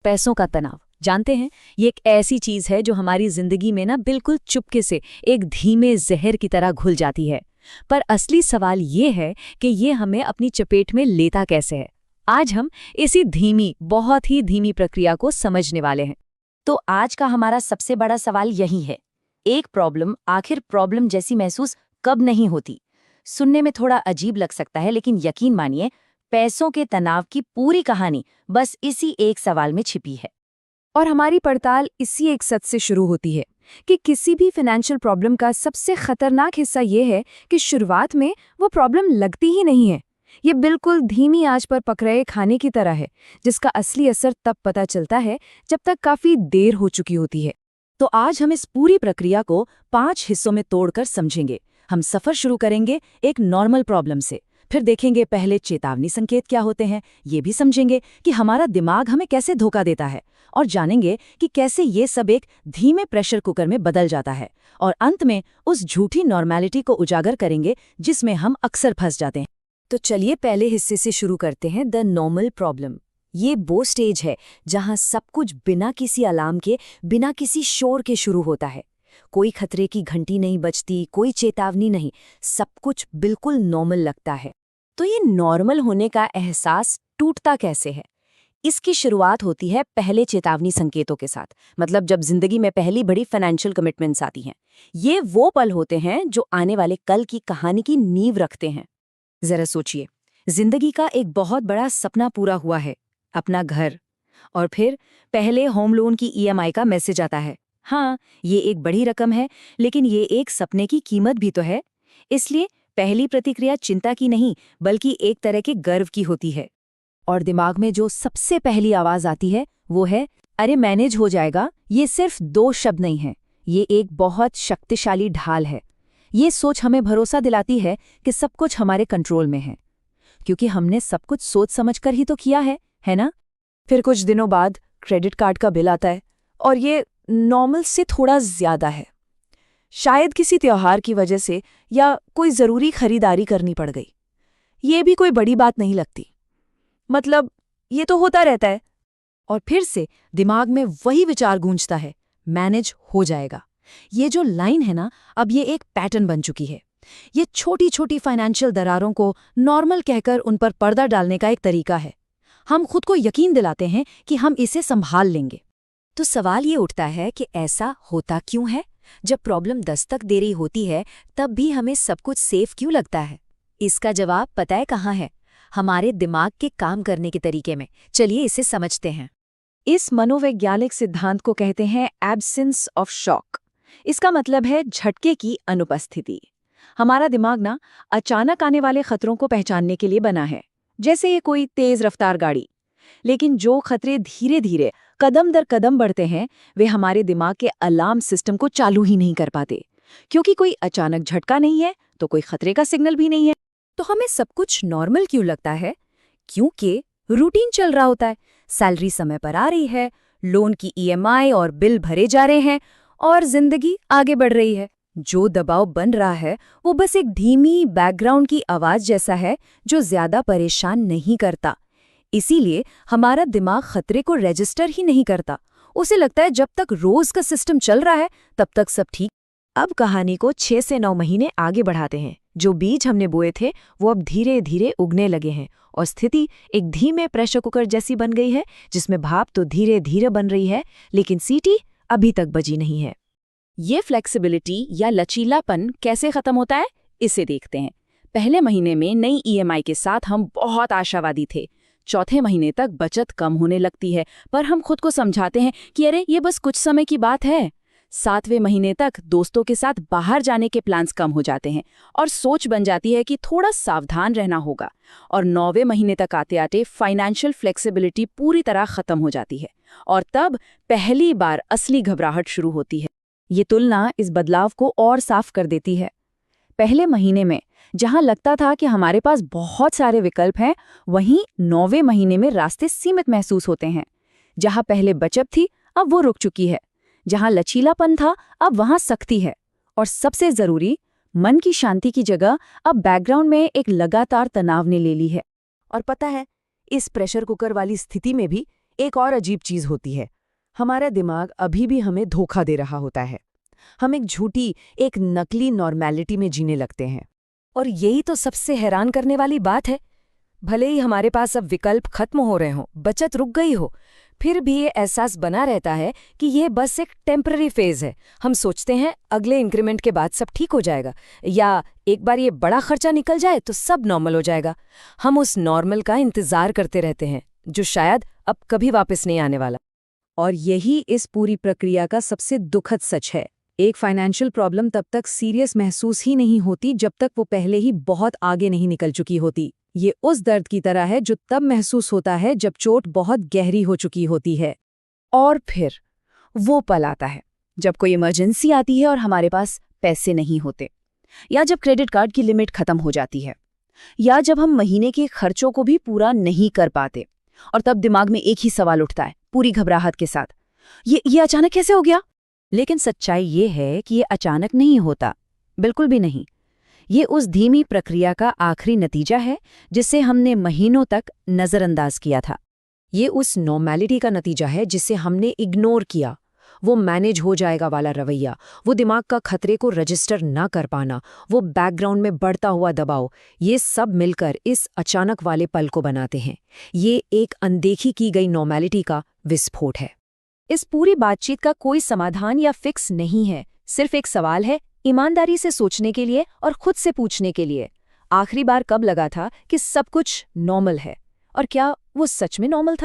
पैसों का तनाव, जानते हैं, ये एक ऐसी चीज है जो हमारी जिंदगी में ना बिल्कुल चुपके से एक धीमे जहर की तरह घुल जाती है। पर असली सवाल ये है कि ये हमें अपनी चपेट में लेता कैसे है। आज हम इसी धीमी, बहुत ही धीमी प्रक्रिया को समझने वाले हैं। तो आज का हमारा सबसे बड़ा सवाल यही है, एक प्रॉब्लम आखिर प्रॉब्लम जैसी महसूस कब नहीं होती। सुनने में थोड़ा अजीब लग सकता है, लेकिन यकीन मानिए, पैसों के तनाव की पूरी कहानी बस इसी एक सवाल में छिपी है। और हमारी पड़ताल इसी एक सच से शुरू होती है कि किसी भी फाइनेंशियल प्रॉब्लम का सबसे खतरनाक हिस्सा ये है कि शुरुआत में वो प्रॉब्लम लगती ही नहीं है। ये बिल्कुल धीमी आंच पर पक रहे खाने की तरह है, जिसका असली असर तब पता चलता है जब तक काफी देर हो चुकी होती है। तो आज हम इस पूरी प्रक्रिया को 5 हिस्सों में तोड़कर समझेंगे। हम सफर शुरू करेंगे एक नॉर्मल प्रॉब्लम से, फिर देखेंगे पहले चेतावनी संकेत क्या होते हैं, ये भी समझेंगे कि हमारा दिमाग हमें कैसे धोखा देता है, और जानेंगे कि कैसे ये सब एक धीमे प्रेशर कुकर में बदल जाता है। और अंत में उस झूठी नॉर्मैलिटी को उजागर करेंगे जिसमें हम अक्सर फंस जाते हैं। तो चलिए पहले हिस्से से शुरू करते हैं, द नॉर्मल प्रॉब्लम। ये वो स्टेज है जहां सब कुछ बिना किसी अलार्म के, बिना किसी शोर के शुरू होता है। कोई खतरे की घंटी नहीं बजती, कोई चेतावनी नहीं, सब कुछ बिल्कुल नॉर्मल लगता है। तो ये नॉर्मल होने का एहसास टूटता कैसे है? इसकी शुरुआत होती है पहले चेतावनी संकेतों के साथ, मतलब जब जिंदगी में पहली बड़ी फाइनेंशियल कमिटमेंट्स आती हैं। ये वो पल होते हैं जो आने वाले कल की कहानी की नींव रखते हैं। जरा सोचिए, जिंदगी का एक बहुत बड़ा सपना पूरा हुआ है, अपना घर, और फिर पहले होम लोन की ईएमआई का मैसेज आता है। हाँ, ये एक बड़ी रकम है, लेकिन ये एक सपने की कीमत भी तो है। इसलिए पहली प्रतिक्रिया चिंता की नहीं, बल्कि एक तरह के गर्व की होती है। और दिमाग में जो सबसे पहली आवाज आती है वो है, अरे मैनेज हो जाएगा। ये सिर्फ 2 शब्द नहीं हैं, ये एक बहुत शक्तिशाली ढाल है। ये सोच हमें भरोसा दिलाती है कि सब कुछ हमारे कंट्रोल में है, क्योंकि हमने सब कुछ सोच समझकर ही तो किया है ना? फिर कुछ दिनों बाद क्रेडिट कार्ड का बिल आता है, और ये नॉर्मल से थोड़ा ज्यादा है। शायद किसी त्योहार की वजह से, या कोई ज़रूरी खरीदारी करनी पड़ गई। ये भी कोई बड़ी बात नहीं लगती, मतलब ये तो होता रहता है। और फिर से दिमाग में वही विचार गूंजता है, मैनेज हो जाएगा। ये जो लाइन है ना, अब ये एक पैटर्न बन चुकी है। ये छोटी छोटी फाइनेंशियल दरारों को नॉर्मल कहकर उन पर पर्दा डालने का एक तरीका है। हम खुद को यकीन दिलाते हैं कि हम इसे संभाल लेंगे। तो सवाल ये उठता है कि ऐसा होता क्यों है? जब प्रॉब्लम दस्तक दे रही होती है, तब भी हमें सब कुछ सेफ क्यों लगता है? इसका जवाब पता है कहाँ है? हमारे दिमाग के काम करने के तरीके में। चलिए इसे समझते हैं। इस मनोवैज्ञानिक सिद्धांत को कहते हैं एब्सेंस ऑफ शॉक। इसका मतलब है झटके की अनुपस्थिति। हमारा दिमाग ना अचानक आने वाले खतरों को पहचानने के लिए बना है, जैसे ये कोई तेज रफ्तार गाड़ी। लेकिन जो खतरे धीरे धीरे, कदम दर कदम बढ़ते हैं, वे हमारे दिमाग के अलार्म सिस्टम को चालू ही नहीं कर पाते, क्योंकि कोई अचानक झटका नहीं है तो कोई खतरे का सिग्नल भी नहीं है। तो हमें सब कुछ नॉर्मल क्यों लगता है? क्योंकि रूटीन चल रहा होता है। सैलरी समय पर आ रही है, लोन की ईएमआई और बिल भरे जा रहे हैं, और जिंदगी आगे बढ़ रही है। जो दबाव बन रहा है वो बस एक धीमी बैकग्राउंड की आवाज जैसा है, जो ज्यादा परेशान नहीं करता। इसीलिए हमारा दिमाग खतरे को रजिस्टर ही नहीं करता। उसे लगता है जब तक रोज का सिस्टम चल रहा है तब तक सब ठीक। अब कहानी को 6 से 9 महीने आगे बढ़ाते हैं। जो बीज हमने बोए थे वो अब धीरे धीरे उगने लगे हैं, और स्थिति एक धीमे प्रेशर कुकर जैसी बन गई है, जिसमें भाप तो धीरे धीरे बन रही है, लेकिन सीटी अभी तक बजी नहीं है। ये फ्लेक्सिबिलिटी या लचीलापन कैसे खत्म होता है, इसे देखते हैं। पहले महीने में नई ईएमआई के साथ हम बहुत आशावादी थे। चौथे महीने तक बचत कम होने लगती है, पर हम खुद को समझाते हैं कि अरे ये बस कुछ समय की बात है। 7वें महीने तक दोस्तों के साथ बाहर जाने के प्लान्स कम हो जाते हैं, और सोच बन जाती है कि थोड़ा सावधान रहना होगा। और 9वें महीने तक आते आते फाइनेंशियल फ्लेक्सिबिलिटी पूरी तरह खत्म हो जाती है, और तब पहली बार असली घबराहट शुरू होती है। ये तुलना इस बदलाव को और साफ कर देती है। पहले महीने में जहां लगता था कि हमारे पास बहुत सारे विकल्प हैं, वहीं 9वें महीने में रास्ते सीमित महसूस होते हैं। जहां पहले बचत थी, अब वो रुक चुकी है। जहां लचीलापन था, अब वहां सख्ती है। और सबसे जरूरी, मन की शांति की जगह अब बैकग्राउंड में एक लगातार तनाव ने ले ली है। और पता है, इस प्रेशर कुकर वाली स्थिति में भी एक और अजीब चीज होती है, हमारा दिमाग अभी भी हमें धोखा दे रहा होता है। हम एक झूठी, एक नकली नॉर्मैलिटी में जीने लगते हैं। और यही तो सबसे हैरान करने वाली बात है। भले ही हमारे पास अब विकल्प खत्म हो रहे हों, बचत रुक गई हो, फिर भी ये एहसास बना रहता है कि ये बस एक टेम्पररी फेज है। हम सोचते हैं अगले इंक्रीमेंट के बाद सब ठीक हो जाएगा, या एक बार ये बड़ा खर्चा निकल जाए तो सब नॉर्मल हो जाएगा। हम उस नॉर्मल का इंतजार करते रहते हैं, जो शायद अब कभी वापस नहीं आने वाला। और यही इस पूरी प्रक्रिया का सबसे दुखद सच है। एक फाइनेंशियल प्रॉब्लम तब तक सीरियस महसूस ही नहीं होती जब तक वो पहले ही बहुत आगे नहीं निकल चुकी होती। ये उस दर्द की तरह है जो तब महसूस होता है जब चोट बहुत गहरी हो चुकी होती है। और फिर वो पल आता है जब कोई इमरजेंसी आती है और हमारे पास पैसे नहीं होते, या जब क्रेडिट कार्ड की लिमिट खत्म हो जाती है, या जब हम महीने के खर्चों को भी पूरा नहीं कर पाते। और तब दिमाग में एक ही सवाल उठता है, पूरी घबराहट के साथ, ये अचानक कैसे हो गया? लेकिन सच्चाई ये है कि ये अचानक नहीं होता, बिल्कुल भी नहीं। ये उस धीमी प्रक्रिया का आखिरी नतीजा है जिसे हमने महीनों तक नज़रअंदाज किया था। ये उस नॉर्मैलिटी का नतीजा है जिसे हमने इग्नोर किया। वो मैनेज हो जाएगा वाला रवैया, वो दिमाग का खतरे को रजिस्टर ना कर पाना, वो बैकग्राउंड में बढ़ता हुआ दबाव, ये सब मिलकर इस अचानक वाले पल को बनाते हैं। ये एक अनदेखी की गई नॉर्मैलिटी का विस्फोट है। इस पूरी बातचीत का कोई समाधान या फिक्स नहीं है, सिर्फ एक सवाल है, ईमानदारी से सोचने के लिए और खुद से पूछने के लिए, आखिरी बार कब लगा था कि सब कुछ नॉर्मल है, और क्या वो सच में नॉर्मल था?